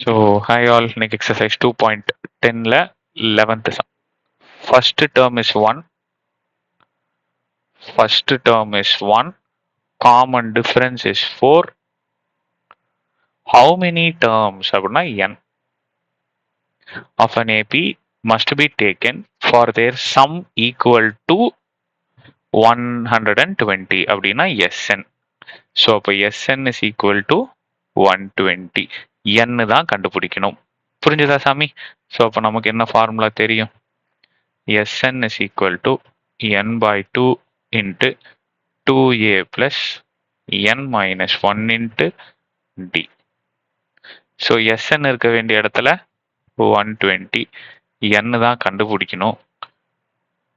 So, hi all, next exercise 2.10 la 11th sum. First term is 1. First term is 1. Common difference is 4. How many terms அப்படின்னா n of an AP must be taken for their sum equal to 120 அப்படின்னா Sn. So அப்போ Sn is equal to 120. n தான் கண்டுபிடிக்கணும். புரிஞ்சுதா சாமி? So அப்போ நமக்கு என்ன ஃபார்முலா தெரியும்? Sn is equal to n by 2 into 2a plus n minus 1 into d. So Sn இருக்க வேண்டிய இடத்துல 120, n தான் கண்டுபிடிக்கணும்.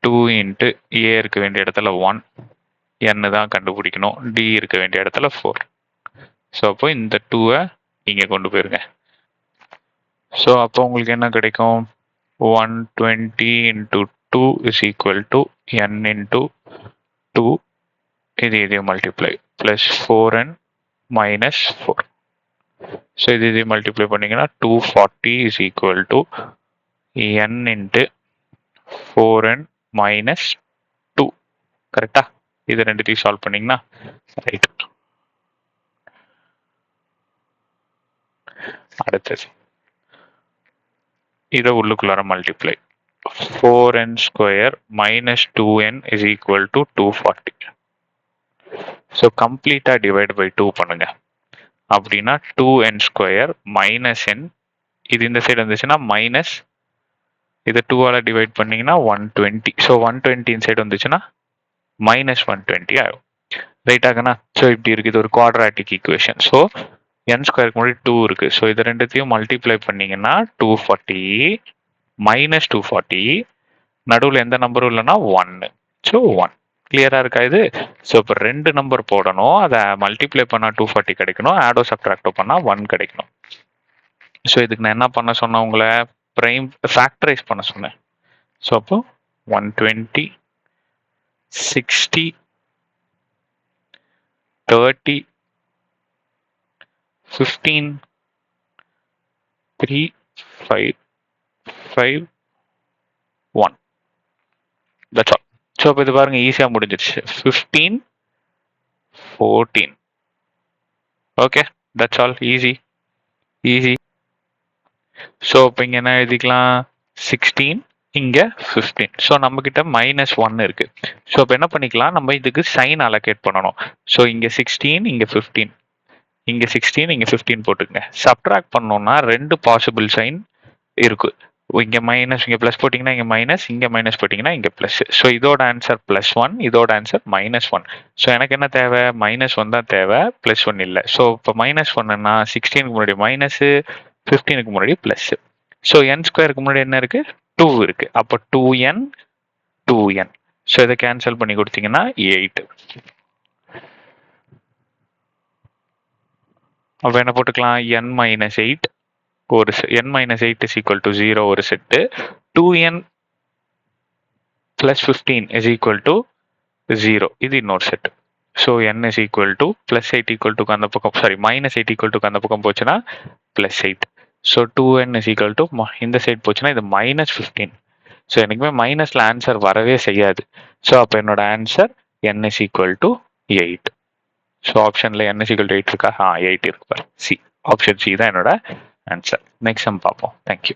2 into a இருக்க வேண்டிய இடத்துல 1, n தான் கண்டுபிடிக்கணும். d இருக்க வேண்டிய இடத்துல 4. ஸோ அப்போ இந்த 2-ஐ இங்கே கொண்டு போயிருங்க. ஸோ அப்போ உங்களுக்கு என்ன கிடைக்கும்? 120 into 2 is equal to n into 2, இது multiply plus 4n minus 4. So இது மல்டிப்ளை பண்ணிங்கன்னா 240 is equal to n into 4n minus 2. கரெக்டா? இது ரெண்டுத்தையும் சால்வ் பண்ணிங்கன்னா ரைட். அடுத்தது இதை உள்ளுக்குள்ளார multiply 4n square minus 2n is equal to 240. So கம்ப்ளீட்டாக டிவைட் பை 2 பண்ணுங்க. அப்படின்னா 2n ஸ்கொயர் மைனஸ் n, இது இந்த சைடு வந்துச்சுன்னா மைனஸ், இதை 2ஆல் டிவைட் பண்ணிங்கன்னா 120. ஸோ 120 இந்த சைடு வந்துச்சுன்னா மைனஸ் 120 ஆகும். ரைட் ஆகுனா? ஸோ இப்படி இருக்குது, இது ஒரு குவாட்ராட்டிக் ஈக்குவேஷன். ஸோ n ஸ்கொயருக்கு முன்னாடி 2 இருக்கு. ஸோ இது ரெண்டுத்தையும் மல்டிப்ளை பண்ணீங்கன்னா 240 மைனஸ் 240, நடுவில் எந்த நம்பரும் இல்லைன்னா 1. ஸோ 1. கிளியரா இருக்கா இது? ஸோ இப்போ 2 நம்பர் போடணும், அதை மல்டிப்ளை பண்ணா 240 கிடைக்கணும், ஆடோ சப்ட்ராக்டோ பண்ணா 1 கிடைக்கணும். ஸோ இதுக்கு நான் என்ன பண்ண சொன்னேன்? உங்களை பிரைம் ஃபேக்டரைஸ் பண்ண சொன்னேன். ஸோ அப்போ 120, 60, 30, 15, 3, 5, 5, 1. That's all. ஸோ இப்போ இது பாருங்க, ஈஸியாக முடிஞ்சிருச்சு. 15, 14. Okay, that's all. Easy. So இப்போ இங்கே என்ன எழுதிக்கலாம்? 16, இங்கே 15. ஸோ நம்மக்கிட்ட மைனஸ் 1 இருக்கு. ஸோ இப்போ என்ன பண்ணிக்கலாம்? நம்ம இதுக்கு சைன் அலோகேட் பண்ணணும். ஸோ இங்கே 16, இங்கே 15, இங்கே 16, இங்கே 15 போட்டுக்கங்க. சப்ட்ராக்ட் பண்ணோம்னா 2 பாசிபிள் சைன் இருக்கு. இங்கே மைனஸ், இங்கே ப்ளஸ் போட்டிங்கன்னா இங்கே மைனஸ், இங்கே மைனஸ் போட்டிங்கன்னா இங்கே ப்ளஸ். ஸோ இதோட ஆன்சர் +1, இதோட ஆன்சர் -1. ஸோ எனக்கு என்ன தேவை? -1 தான் தேவை, +1 இல்லை. ஸோ இப்போ -1ன்னா 16க்கு முன்னாடி மைனஸு, 15க்கு முன்னாடி ப்ளஸ். ஸோ n ஸ்கொயருக்கு முன்னாடி என்ன இருக்கு? 2 இருக்கு. அப்போ 2n, 2n. ஸோ இதை கேன்சல் பண்ணி கொடுத்தீங்கன்னா 8. அப்போ என்ன போட்டுக்கலாம்? n-8 ஒரு n-8 is equal to 0 ஒரு set. 2n plus 15 is equal to 0 இது இன்னொரு set. So n is equal to +8 equal to அந்த பக்கம், சாரி -8 equal to அந்த பக்கம் போச்சுன்னா +8. So 2n is equal to இந்த சைடு போச்சுன்னா இது -15. ஸோ எனக்குமே மைனஸ்ல ஆன்சர் வரவே செய்யாது. ஸோ அப்போ என்னோட answer n is equal to 8. So ஆப்ஷன்ல n is equal to 8 இருக்கா? 8 இருக்கு பாரு. சி, ஆப்ஷன் சி தான் என்னோட ஆன்சர். நெக்ஸ்ட் சம் பார்ப்போம். தேங்க்யூ.